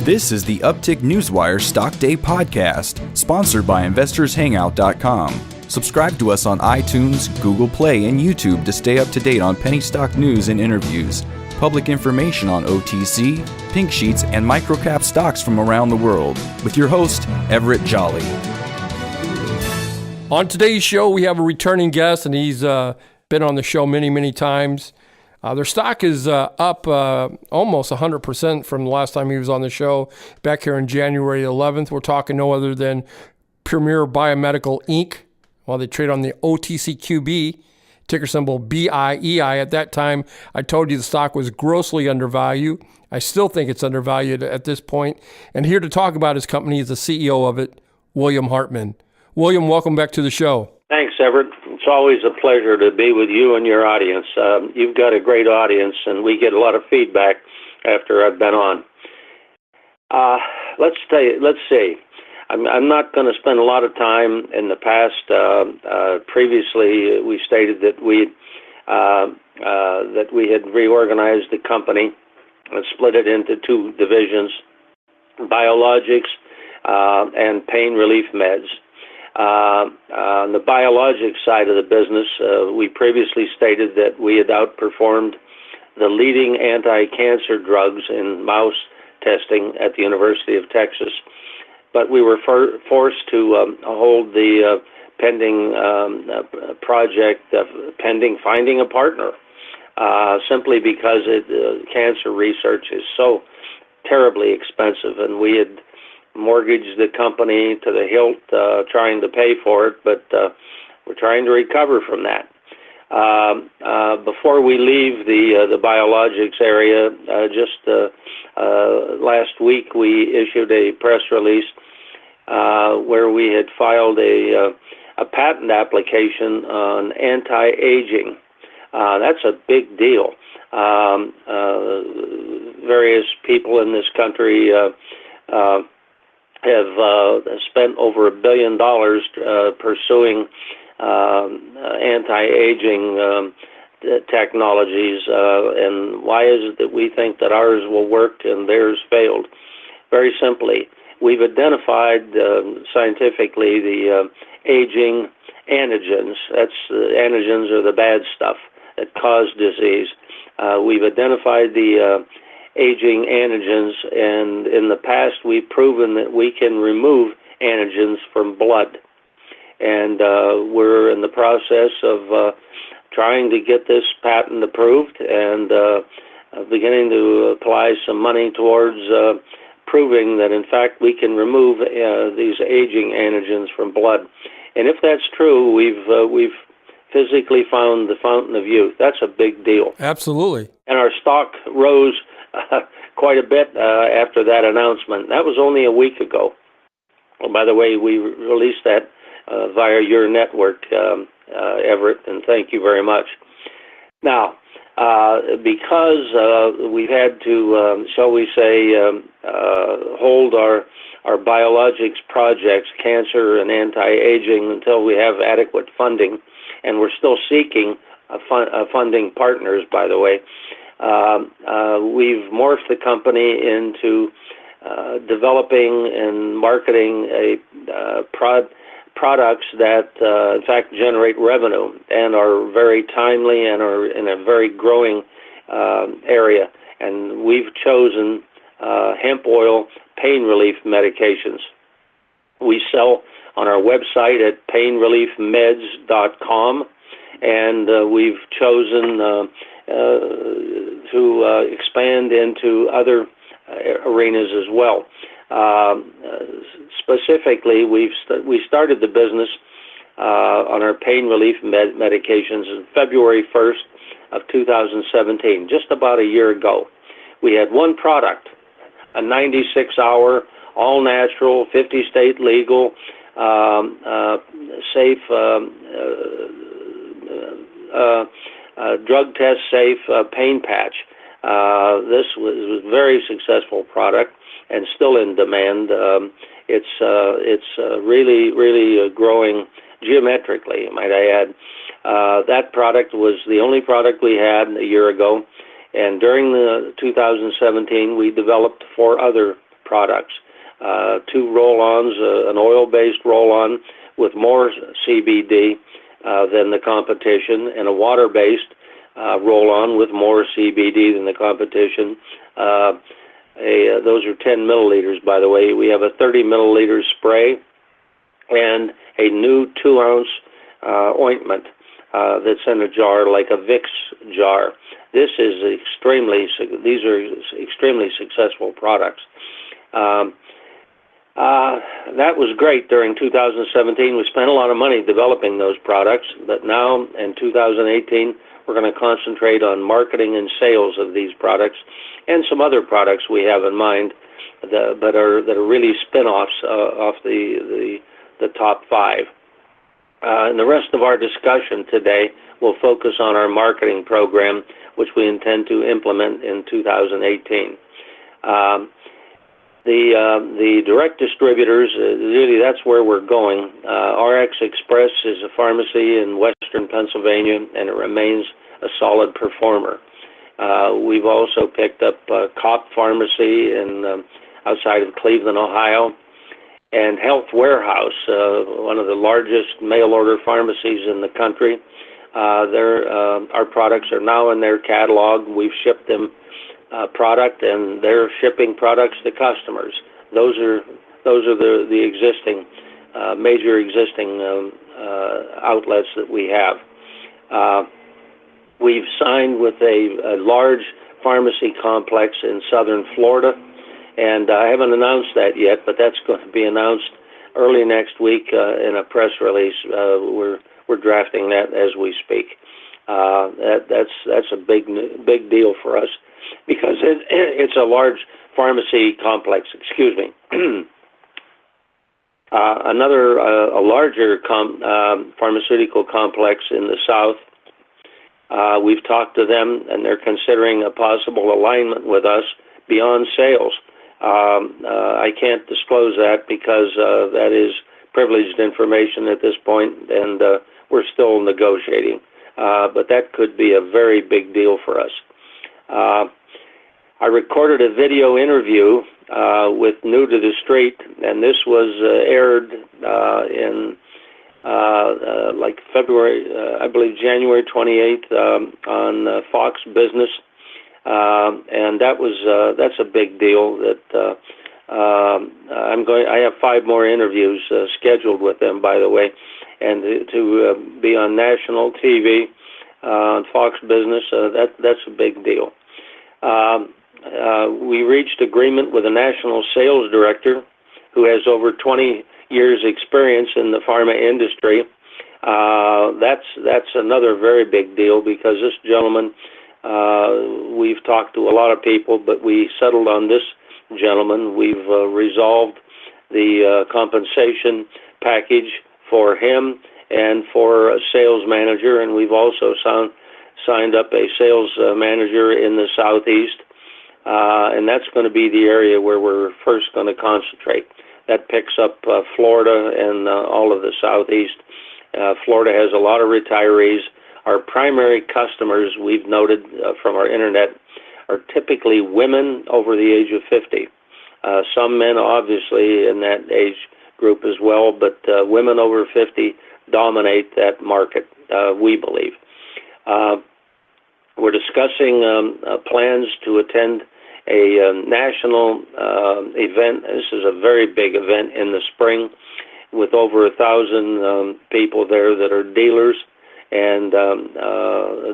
This is the Uptick Newswire Stock Day podcast, sponsored by InvestorsHangout.com. Subscribe to us on iTunes, Google Play, and YouTube to stay up to date on penny stock news and interviews, public information on OTC, pink sheets, and microcap stocks from around the world, with your host, Everett Jolly. On today's show, we have a returning guest, and he's been on the show many times. Their stock is up almost 100% from the last time he was on the show, back here on January 11th. We're talking no other than Premier Biomedical, Inc. Well, they trade on the OTCQB, ticker symbol BIEI. At that time, I told you the stock was grossly undervalued. I still think it's undervalued at this point. And here to talk about his company is the CEO of it, William Hartman. William, welcome back to the show. Thanks, Everett. It's always a pleasure to be with you and your audience. You've got a great audience, and we get a lot of feedback after I've been on. Let's see. I'm not going to spend a lot of time in the past. Previously, we stated that we had reorganized the company and split it into two divisions: biologics and pain relief meds. On the biologics side of the business, we previously stated that we had outperformed the leading anti-cancer drugs in mouse testing at the University of Texas, but we were forced to hold the pending project, pending finding a partner, simply because cancer research is so terribly expensive, and we had mortgaged the company to the hilt, trying to pay for it, but we're trying to recover from that. Before we leave the biologics area, just last week we issued a press release where we had filed a patent application on anti-aging. That's a big deal. Various people in this country have spent over $1 billion pursuing anti-aging technologies. And why is it that we think that ours will work and theirs failed? Very simply, we've identified scientifically the aging antigens. Antigens are the bad stuff that cause disease. We've identified the aging antigens, and in the past we've proven that we can remove antigens from blood. And we're in the process of trying to get this patent approved and beginning to apply some money towards proving that in fact we can remove these aging antigens from blood. And if that's true, we've physically found the fountain of youth. That's a big deal. Absolutely. And our stock rose quite a bit after that announcement. That was only a week ago. Well, by the way, we released that via your network, Everett, and thank you very much. Now, because we've had to, shall we say, hold our biologics projects, cancer and anti-aging, until we have adequate funding, and we're still seeking funding partners, by the way, we've morphed the company into developing and marketing products that, in fact, generate revenue and are very timely and are in a very growing area. And we've chosen hemp oil pain relief medications. We sell on our website at painreliefmeds.com, and we've chosen to expand into other arenas as well. Specifically, we started the business on our pain relief medications on February 1st of 2017, just about a year ago. We had one product, a 96-hour, all-natural, 50-state legal, safe, drug test safe pain patch. This was a very successful product and still in demand. It's really growing geometrically, might I add. That product was the only product we had a year ago, and during the 2017 we developed 4 other products. 2 roll-ons, an oil-based roll-on with more CBD than the competition, and a water-based roll-on with more CBD than the competition. Those are 10 milliliters, by the way. We have a 30 milliliter spray and a new 2-ounce ointment that's in a jar, like a Vicks jar. These are extremely successful products. That was great during 2017. We spent a lot of money developing those products, but now in 2018, we're going to concentrate on marketing and sales of these products and some other products we have in mind that are really spin-offs off the top 5. And the rest of our discussion today will focus on our marketing program, which we intend to implement in 2018. The direct distributors, really that's where we're going. RX Express is a pharmacy in western Pennsylvania, and it remains a solid performer. We've also picked up COP Pharmacy outside of Cleveland, Ohio, and Health Warehouse, one of the largest mail-order pharmacies in the country. Our products are now in their catalog. We've shipped them product, and they're shipping products to customers. Those are the existing major existing outlets that we have. We've signed with a large pharmacy complex in southern Florida, and I haven't announced that yet, but that's going to be announced early next week in a press release. We're drafting that as we speak. That's a big deal for us, because it's a large pharmacy complex. Excuse me. A larger pharmaceutical complex in the south. We've talked to them, and they're considering a possible alignment with us beyond sales. I can't disclose that because that is privileged information at this point, and we're still negotiating. But that could be a very big deal for us. I recorded a video interview with New to the Street, and this was aired in like February, I believe January 28th on Fox Business, and that's a big deal. That I have 5 more interviews scheduled with them, by the way, and to be on national TV on Fox Business. That's a big deal. We reached agreement with a national sales director who has over 20 years experience in the pharma industry. That's another very big deal, because this gentleman, we've talked to a lot of people, but we settled on this gentleman. We've resolved the compensation package for him and for a sales manager, and we've also signed up a sales manager in the southeast, and that's going to be the area where we're first going to concentrate. That picks up Florida and all of the southeast. Florida has a lot of retirees. Our primary customers, we've noted from our internet, are typically women over the age of 50. Some men, obviously, in that age group as well, but women over 50 dominate that market, we believe. We're discussing plans to attend a national event. This is a very big event in the spring, with over 1,000 people there that are dealers and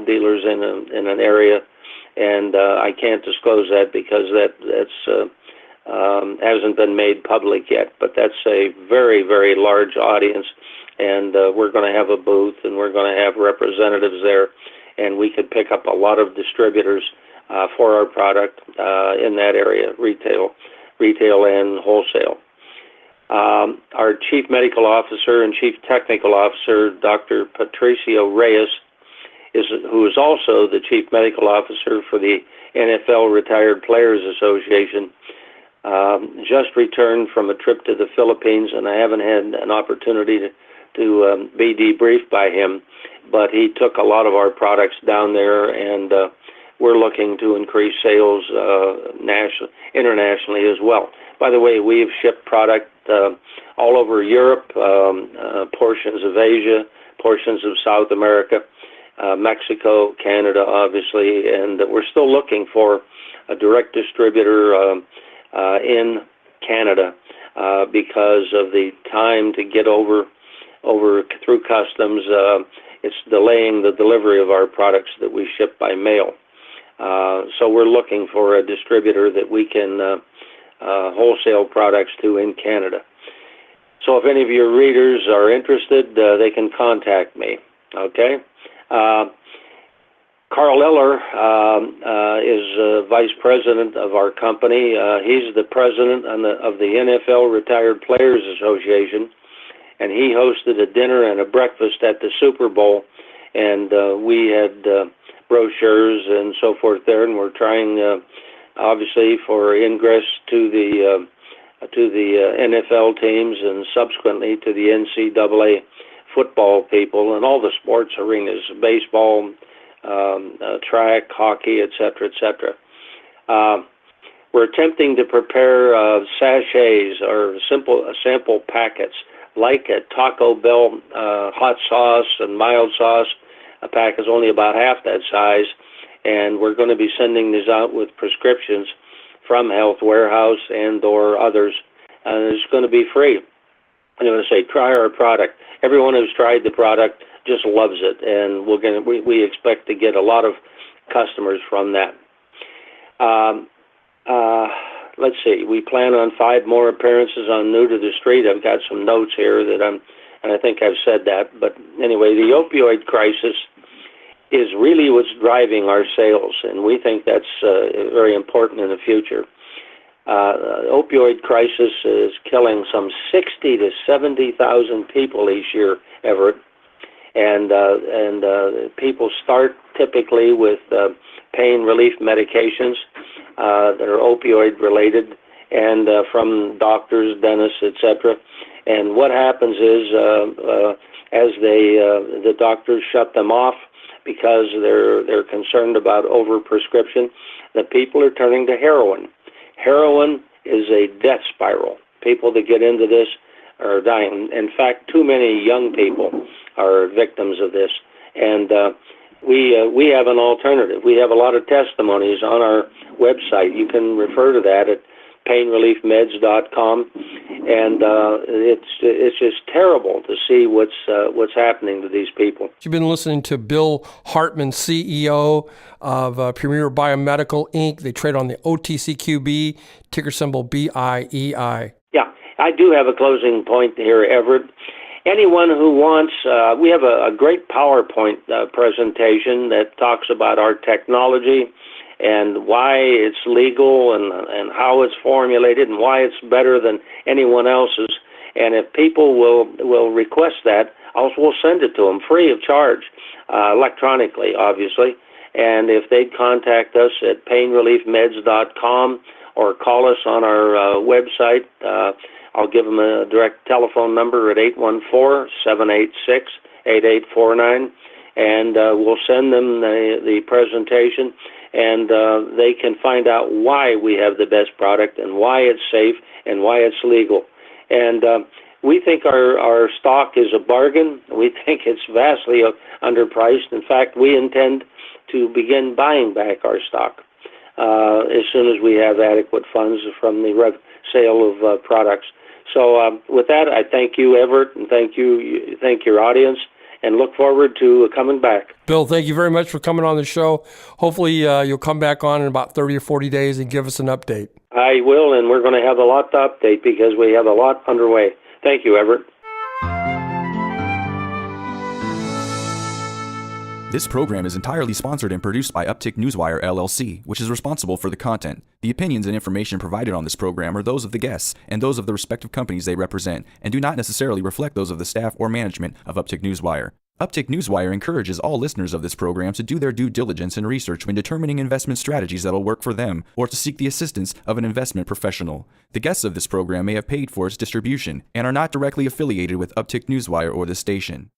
dealers in an area, and I can't disclose that because that's hasn't been made public yet. But that's a very, very large audience, and we're going to have a booth, and we're going to have representatives there, and we could pick up a lot of distributors for our product in that area, retail and wholesale. Our Chief Medical Officer and Chief Technical Officer, Dr. Patricio Reyes, who is also the Chief Medical Officer for the NFL Retired Players Association, just returned from a trip to the Philippines, and I haven't had an opportunity to be debriefed by him, but he took a lot of our products down there, and we're looking to increase sales internationally as well. By the way, we have shipped product all over Europe, portions of Asia, portions of South America, Mexico, Canada, obviously, and we're still looking for a direct distributor in Canada because of the time to get over through customs. It's delaying the delivery of our products that we ship by mail. So we're looking for a distributor that we can wholesale products to in Canada. So if any of your readers are interested, they can contact me. Okay? Carl Eller is vice president of our company. He's the president of the NFL Retired Players Association, and he hosted a dinner and a breakfast at the Super Bowl, and we had brochures and so forth there, and we're trying, obviously, for ingress to the NFL teams and subsequently to the NCAA football people and all the sports arenas, baseball, track, hockey, etc., etc. We're attempting to prepare sachets or sample packets like a Taco Bell hot sauce and mild sauce. A pack is only about half that size, and we're going to be sending these out with prescriptions from Health Warehouse and or others, and it's going to be free. I'm going to say, try our product. Everyone who's tried the product just loves it, and we expect to get a lot of customers from that. Let's see. We plan on 5 more appearances on New to the Street. I've got some notes here and I think I've said that. But anyway, the opioid crisis is really what's driving our sales, and we think that's very important in the future. Opioid crisis is killing some 60 to 70,000 people each year, Everett. And people start typically with pain relief medications that are opioid related, and from doctors, dentists, etc. And what happens is, as the doctors shut them off because they're concerned about overprescription, the people are turning to heroin. Heroin is a death spiral. People that get into this are dying. In fact, too many young people are victims of this. And we have an alternative. We have a lot of testimonies on our website. You can refer to that at painreliefmeds.com. And it's just terrible to see what's happening to these people. You've been listening to Bill Hartman, CEO of Premier Biomedical, Inc. They trade on the OTCQB, ticker symbol BIEI. Yeah, I do have a closing point here, Everett. Anyone who wants, we have a great PowerPoint presentation that talks about our technology and why it's legal and how it's formulated and why it's better than anyone else's. And if people will request that, we'll send it to them free of charge, electronically, obviously. And if they'd contact us at painreliefmeds.com or call us on our website, I'll give them a direct telephone number at 814-786-8849, and we'll send them the presentation, and they can find out why we have the best product and why it's safe and why it's legal. And we think our stock is a bargain. We think it's vastly underpriced. In fact, we intend to begin buying back our stock as soon as we have adequate funds from the sale of products. So with that, I thank you, Everett, and thank your audience, and look forward to coming back. Bill, thank you very much for coming on the show. Hopefully you'll come back on in about 30 or 40 days and give us an update. I will, and we're going to have a lot to update because we have a lot underway. Thank you, Everett. This program is entirely sponsored and produced by Uptick Newswire, LLC, which is responsible for the content. The opinions and information provided on this program are those of the guests and those of the respective companies they represent, and do not necessarily reflect those of the staff or management of Uptick Newswire. Uptick Newswire encourages all listeners of this program to do their due diligence and research when determining investment strategies that will work for them, or to seek the assistance of an investment professional. The guests of this program may have paid for its distribution and are not directly affiliated with Uptick Newswire or this station.